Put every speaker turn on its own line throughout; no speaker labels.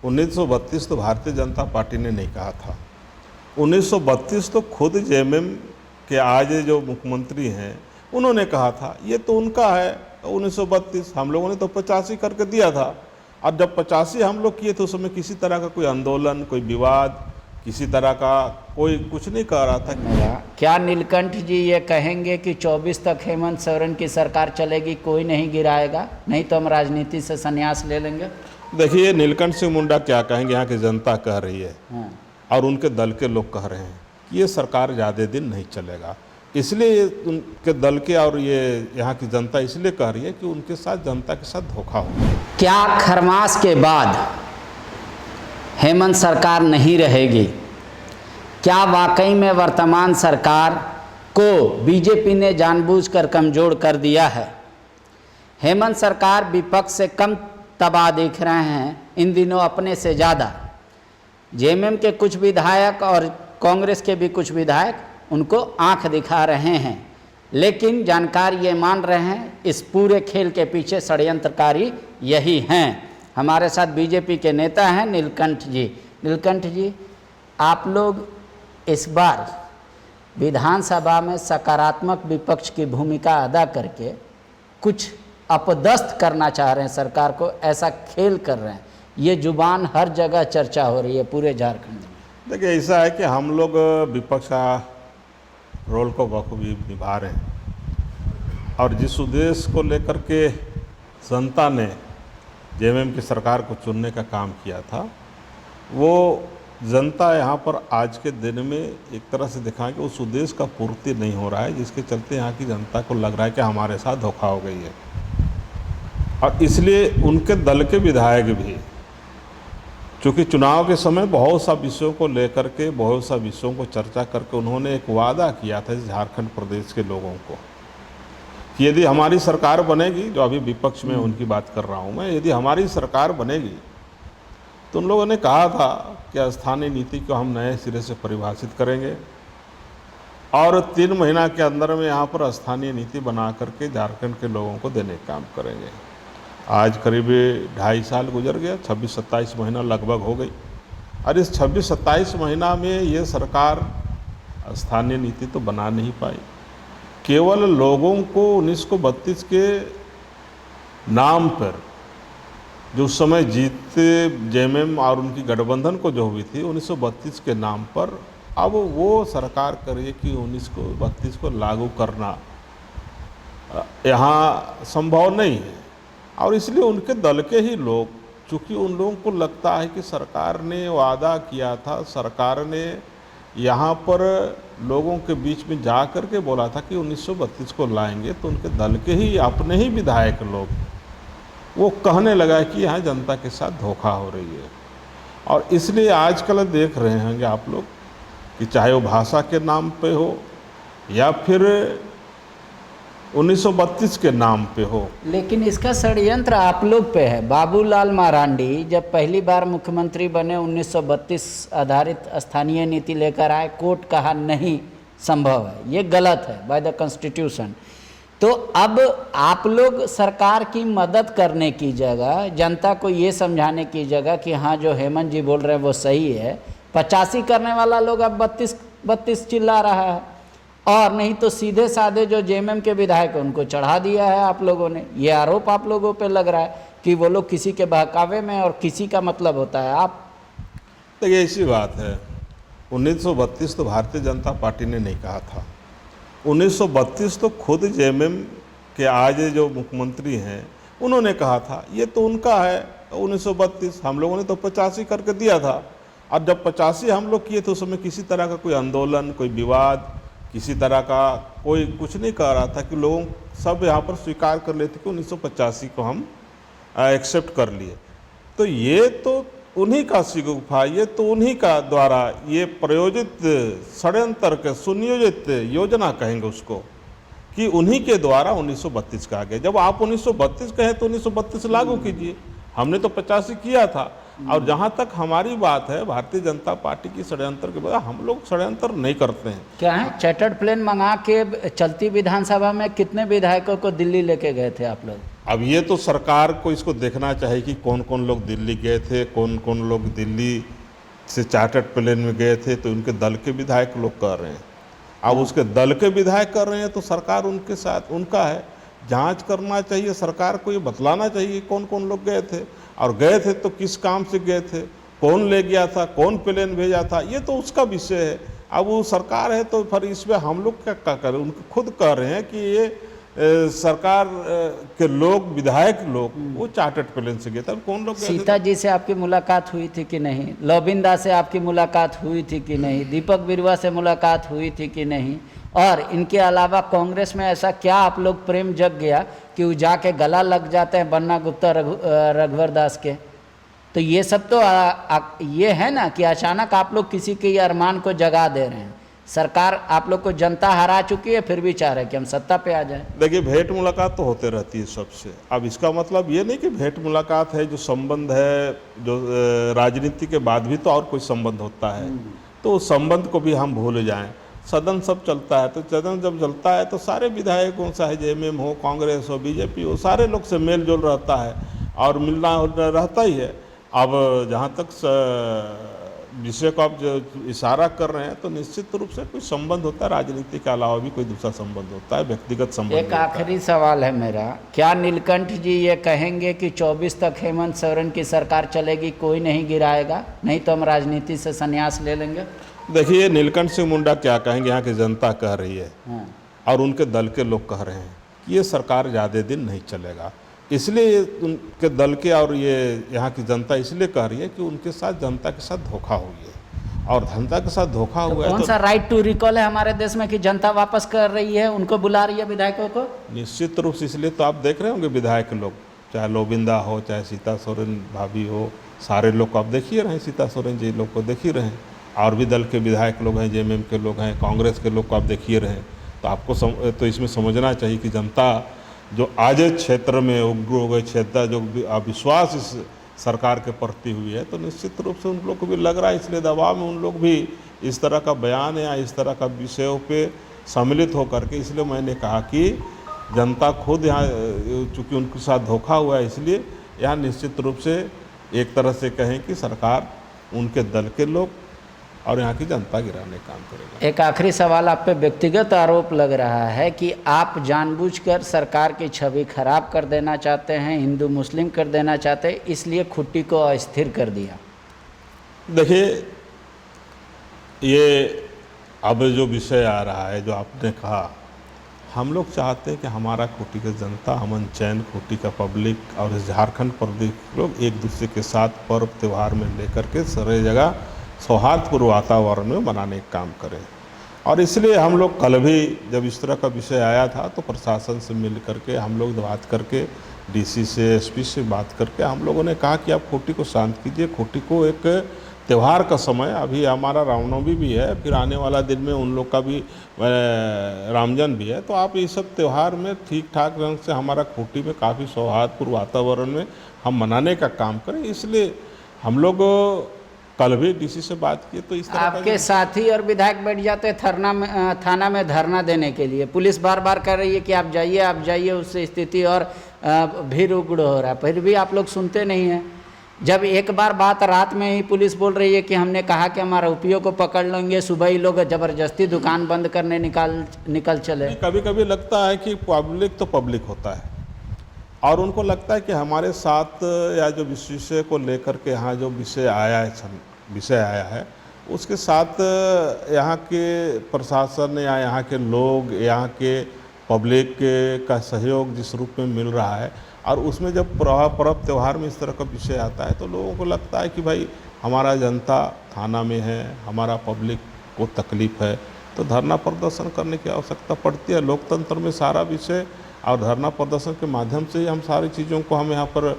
1932 तो भारतीय जनता पार्टी ने नहीं कहा था। 1932 तो खुद जेएमएम के आज जो मुख्यमंत्री हैं उन्होंने कहा था। ये तो उनका है 1932, हम लोगों ने तो 85 करके दिया था। और जब 85 हम लोग किए तो उस समय किसी तरह का कोई आंदोलन, कोई विवाद, किसी तरह का कोई कुछ नहीं कह रहा था।
क्या नीलकंठ जी ये कहेंगे कि 24 तक हेमंत सोरेन की सरकार चलेगी, कोई नहीं गिराएगा, नहीं तो हम राजनीति से संन्यास ले लेंगे?
देखिए, नीलकंठ सिंह मुंडा क्या कहेंगे, यहाँ की जनता कह रही है।
हाँ।
और उनके दल के लोग कह रहे हैं कि ये सरकार ज़्यादा दिन नहीं चलेगा। इसलिए उनके दल के और ये यहाँ की जनता इसलिए कह रही है कि उनके साथ, जनता के साथ धोखा हो।
क्या खरमास के बाद हेमंत सरकार नहीं रहेगी? क्या वाकई में वर्तमान सरकार को बीजेपी ने जानबूझकर कमज़ोर कर दिया है? हेमंत सरकार विपक्ष से कम तबाह दिख रहे हैं इन दिनों, अपने से ज़्यादा। जेएमएम के कुछ विधायक और कांग्रेस के भी कुछ विधायक उनको आंख दिखा रहे हैं, लेकिन जानकार ये मान रहे हैं इस पूरे खेल के पीछे षड्यंत्रकारी यही हैं। हमारे साथ बीजेपी के नेता हैं नीलकंठ जी। नीलकंठ जी, आप लोग इस बार विधानसभा में सकारात्मक विपक्ष की भूमिका अदा करके कुछ अपदस्थ करना चाह रहे हैं सरकार को, ऐसा खेल कर रहे हैं। ये जुबान हर जगह चर्चा हो रही है पूरे झारखंड में।
देखिए, ऐसा है कि हम लोग विपक्ष का रोल को बखूबी निभा रहे हैं। और जिस उद्देश्य को लेकर के जनता ने जेएमएम की सरकार को चुनने का काम किया था, वो जनता यहाँ पर आज के दिन में एक तरह से दिखा कि उस उद्देश्य का पूर्ति नहीं हो रहा है, जिसके चलते यहाँ की जनता को लग रहा है कि हमारे साथ धोखा हो गई है। और इसलिए उनके दल के विधायक भी, चूँकि चुनाव के समय बहुत सा विषयों को लेकर के, बहुत सा विषयों को चर्चा करके उन्होंने एक वादा किया था झारखंड प्रदेश के लोगों को कि यदि हमारी सरकार बनेगी, जो अभी विपक्ष में उनकी बात कर रहा हूँ मैं, यदि हमारी सरकार बनेगी तो उन लोगों ने कहा था कि स्थानीय नीति को हम नए सिरे से परिभाषित करेंगे और 3 महीना के अंदर में यहाँ पर स्थानीय नीति बना करके झारखंड के लोगों को देने का काम करेंगे। आज करीब 2.5 साल गुजर गया, 26-27 महीना लगभग हो गई। और इस 26-27 महीना में ये सरकार स्थानीय नीति तो बना नहीं पाई। केवल लोगों को 1932 के नाम पर, जो उस समय जीते जेएमएम और उनकी गठबंधन को जो हुई थी 1932 के नाम पर, अब वो सरकार करे कि 1932 को लागू करना यहाँ संभव नहीं है। और इसलिए उनके दल के ही लोग, चूँकि उन लोगों को लगता है कि सरकार ने वादा किया था, सरकार ने यहाँ पर लोगों के बीच में जा कर के बोला था कि 1932 को लाएंगे, तो उनके दल के ही अपने ही विधायक लोग वो कहने लगा कि यहाँ जनता के साथ धोखा हो रही है। और इसलिए आजकल देख रहे होंगे आप लोग कि चाहे वो भाषा के नाम पे हो या फिर 1932 के नाम पे हो,
लेकिन इसका षड्यंत्र आप लोग पे है। बाबूलाल मरांडी जब पहली बार मुख्यमंत्री बने 1932 आधारित स्थानीय नीति लेकर आए, कोर्ट कहा नहीं संभव है, ये गलत है बाय द कॉन्स्टिट्यूशन। तो अब आप लोग सरकार की मदद करने की जगह, जनता को ये समझाने की जगह कि हाँ जो हेमंत जी बोल रहे हैं वो सही है, 85 करने वाला लोग अब 32 चिल्ला रहा है। और नहीं तो सीधे साधे जो जेएमएम के विधायक हैं उनको चढ़ा दिया है आप लोगों ने। ये आरोप आप लोगों पे लग रहा है कि वो लोग किसी के बहकावे में और किसी का मतलब होता है। आप
देखिए, ऐसी बात है, 1932 तो भारतीय जनता पार्टी ने नहीं कहा था। 1932 तो खुद जेएमएम के आज जो मुख्यमंत्री हैं उन्होंने कहा था। ये तो उनका है 1932, हम लोगों ने तो 85 करके दिया था। और जब 85 हम लोग किए तो उस समय किसी तरह का कोई आंदोलन, कोई विवाद, किसी तरह का कोई कुछ नहीं कह रहा था कि लोग सब यहाँ पर स्वीकार कर लेते कि 1985 को हम एक्सेप्ट कर लिए। तो ये तो उन्हीं का शिगुफा, ये तो उन्हीं का द्वारा ये प्रयोजित षड्यंत्र के सुनियोजित योजना कहेंगे उसको, कि उन्हीं के द्वारा 1932 कहा गया। जब आप 1932 कहें तो 1932 लागू कीजिए, हमने तो 85 किया था। और जहाँ तक हमारी बात है, भारतीय जनता पार्टी की षड्यंत्र के बाद हम लोग षड्यंत्र नहीं करते हैं।
क्या है, चार्टर्ड प्लेन मंगा के चलती विधानसभा में कितने विधायकों को दिल्ली लेके गए थे आप लोग?
अब ये तो सरकार को इसको देखना चाहिए कि कौन कौन लोग दिल्ली गए थे, कौन कौन लोग दिल्ली से चार्टर्ड प्लेन में गए थे, तो उनके दल के विधायक लोग कर रहे हैं। अब उसके दल के विधायक कर रहे हैं तो सरकार उनके साथ उनका है, जांच करना चाहिए, सरकार को ये बतलाना चाहिए कौन कौन लोग गए थे, और गए थे तो किस काम से गए थे, कौन ले गया था, कौन प्लेन भेजा था, ये तो उसका विषय है। अब वो सरकार है तो फिर इसमें हम लोग क्या करें? उनको खुद कह रहे हैं कि ये सरकार के लोग, विधायक लोग वो चार्टर्ड प्लेन से गए थे। अब कौन लोग गए थे?
सीता जी से आपकी मुलाकात हुई थी कि नहीं? लोबिंदा से आपकी मुलाकात हुई थी कि नहीं? दीपक बिरुवा से मुलाकात हुई थी कि नहीं? और इनके अलावा कांग्रेस में ऐसा क्या आप लोग प्रेम जग गया कि वो जाके गला लग जाते हैं बन्ना गुप्ता, रघुवर दास के? तो ये सब तो ये है ना कि अचानक आप लोग किसी के ये अरमान को जगा दे रहे हैं। सरकार आप लोग को जनता हरा चुकी है, फिर भी चाह रहे हैं कि हम सत्ता पे आ जाए।
देखिए, भेंट मुलाकात तो होते रहती है सबसे। अब इसका मतलब ये नहीं कि भेंट मुलाकात है, जो संबंध है, जो राजनीति के बाद भी तो और कोई संबंध होता है, तो उस संबंध को भी हम भूल जाएं। सदन सब चलता है, तो सदन जब चलता है तो सारे विधायकों, चाहे जेएमएम हो, कांग्रेस हो, बीजेपी हो, सारे लोग से मेल जोल रहता है और मिलना रहता ही है। अब जहाँ तक विषय को आप जो इशारा कर रहे हैं, तो निश्चित रूप से कोई संबंध होता है, राजनीति के अलावा भी कोई दूसरा संबंध होता है, व्यक्तिगत संबंध।
एक आखिरी सवाल है मेरा, क्या नीलकंठ जी ये कहेंगे कि 24 तक हेमंत सोरेन की सरकार चलेगी, कोई नहीं गिराएगा, नहीं तो हम राजनीति से संन्यास ले लेंगे?
देखिए, नीलकंठ सिंह मुंडा क्या कहेंगे, यहाँ की जनता कह रही है और उनके दल के लोग कह रहे हैं कि ये सरकार ज़्यादा दिन नहीं चलेगा। इसलिए उनके दल के और ये यहाँ की जनता इसलिए कह रही है कि उनके साथ, जनता के साथ धोखा हुई है, और जनता के साथ धोखा हुआ है।
कौन सा राइट टू रिकॉल है हमारे देश में कि जनता वापस कर रही है, उनको बुला रही है विधायकों को?
निश्चित रूप से इसलिए तो आप देख रहे होंगे विधायक लोग, चाहे लोबिंदा हो, चाहे सीता सोरेन भाभी हो, सारे लोग को आप देख ही रहे हैं, सीता सोरेन जी लोग को देख ही रहे हैं, और भी दल के विधायक लोग हैं, जेएमएम के लोग हैं, कांग्रेस के लोग को आप देखिए रहे हैं। तो आपको तो इसमें समझना चाहिए कि जनता जो आज क्षेत्र में उग्र हो गए, क्षेत्र जो अविश्वास इस सरकार के प्रति हुई है, तो निश्चित रूप से उन लोग को भी लग रहा है, इसलिए दबाव में उन लोग भी इस तरह का बयान या इस तरह का विषयों पे सम्मिलित होकर के, इसलिए मैंने कहा कि जनता खुद यहाँ, चूँकि उनके साथ धोखा हुआ है, इसलिए यहाँ निश्चित रूप से एक तरह से कहें कि सरकार, उनके दल के लोग और यहाँ की जनता गिराने का काम करेगा।
एक आखिरी सवाल, आप पे व्यक्तिगत आरोप लग रहा है कि आप जानबूझकर सरकार की छवि खराब कर देना चाहते हैं, हिंदू मुस्लिम कर देना चाहते हैं, इसलिए खुट्टी को अस्थिर कर दिया।
देखिए, ये अब जो विषय आ रहा है, जो आपने कहा, हम लोग चाहते हैं कि हमारा खूंटी का जनता, अमन चैन, खूंटी का पब्लिक और झारखंड प्रदेश लोग एक दूसरे के साथ पर्व त्यौहार में लेकर के सारे जगह सौहार्दपूर्ण वातावरण में मनाने का काम करें। और इसलिए हम लोग कल भी जब इस तरह का विषय आया था, तो प्रशासन से मिल करके हम लोग बात करके, डीसी से, एसपी से बात करके हम लोगों ने कहा कि आप खूंटी को शांत कीजिए, खूंटी को एक त्यौहार का समय, अभी हमारा रामनवमी भी है, फिर आने वाला दिन में उन लोग का भी रामजन्म भी है, तो आप इस सब त्यौहार में ठीक ठाक ढंग से हमारा खूंटी में काफ़ी सौहार्दपूर्ण वातावरण में हम मनाने का काम करें। इसलिए हम लोग कल भी डीसी से बात की, तो इस तरह
आपके साथी और विधायक बैठ जाते हैं थाना में धरना देने के लिए, पुलिस बार बार कह रही है कि आप जाइए, उससे स्थिति और भीड़ उग्र हो रहा है, फिर भी आप लोग सुनते नहीं हैं। जब एक बार बात रात में ही पुलिस बोल रही है कि हमने कहा कि हम आरोपियों को पकड़ लेंगे, सुबह ही लोग ज़बरदस्ती दुकान बंद करने निकल चले।
कभी कभी लगता है कि पब्लिक तो पब्लिक होता है, और उनको लगता है कि हमारे साथ या जो विषय को लेकर के यहाँ जो विषय आया है उसके साथ यहाँ के प्रशासन या यहाँ के लोग, यहाँ के पब्लिक का सहयोग जिस रूप में मिल रहा है, और उसमें जब पर्व त्यौहार में इस तरह का विषय आता है, तो लोगों को लगता है कि भाई हमारा जनता थाना में है, हमारा पब्लिक को तकलीफ़ है, तो धरना प्रदर्शन करने की आवश्यकता पड़ती है। लोकतंत्र में सारा विषय और धरना प्रदर्शन के माध्यम से ही हम सारी चीज़ों को हम यहाँ पर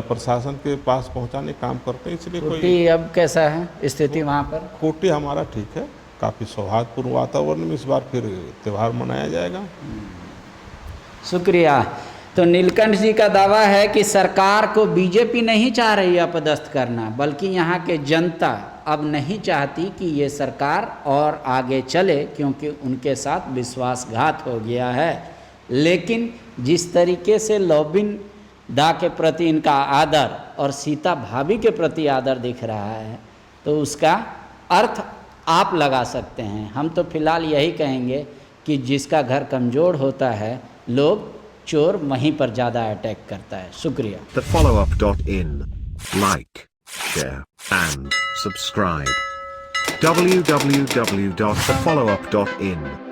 प्रशासन के पास पहुँचाने काम करते हैं। इसलिए
खूंटी अब कैसा है स्थिति वहाँ पर?
खूंटी हमारा ठीक है, काफ़ी सौहार्दपूर्ण वातावरण में इस बार फिर त्यौहार मनाया जाएगा।
शुक्रिया। तो नीलकंठ जी का दावा है कि सरकार को बीजेपी नहीं चाह रही अपदस्थ करना, बल्कि यहाँ के जनता अब नहीं चाहती कि ये सरकार और आगे चले, क्योंकि उनके साथ विश्वासघात हो गया है। लेकिन जिस तरीके से लॉबिन दा के प्रति इनका आदर और सीता भाभी के प्रति आदर दिख रहा है, तो उसका अर्थ आप लगा सकते हैं। हम तो फिलहाल यही कहेंगे कि जिसका घर कमज़ोर होता है, लोग चोर वहीं पर ज़्यादा अटैक करता है। शुक्रिया।
TheFollowUp.in. Like, share, and subscribe. www.thefollowup.in